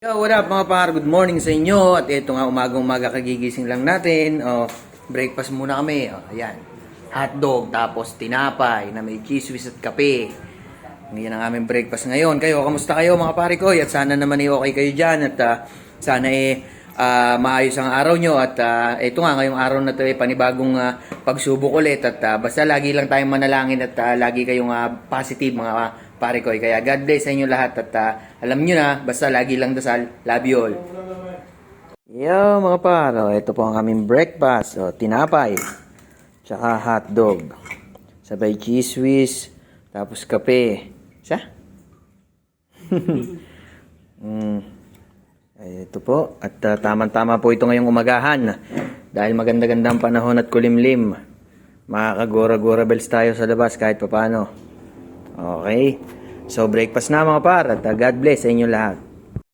Yo, what up mga par? Good morning sa inyo. At ito nga umagang-umaga kagigising lang natin. Breakfast muna kami. Ayan. Hotdog, tapos tinapay na may cheese whiz at kape. Yan ang aming breakfast ngayon. Kayo, kamusta kayo mga pare ko? At sana naman okay kayo dyan. At sana maayos ang araw nyo. At ito nga, ngayong araw na ito panibagong pagsubok ulit. At basta lagi lang tayong manalangin at lagi kayong positive mga pare ko. Kaya God bless sa inyo lahat. At alam nyo na, basta lagi lang dasal. Love you all. Yo mga paro, ito po ang aming breakfast. Tinapay, tsaka hotdog. Sabay cheese whiz, tapos kape. Siya? Ito po. At tamang-tama po ito ngayong umagahan. Dahil maganda-gandang panahon at kulimlim. Makakagora-gora bells tayo sa labas kahit papano. Okay. So breakfast na mga par. At God bless sa inyo lahat.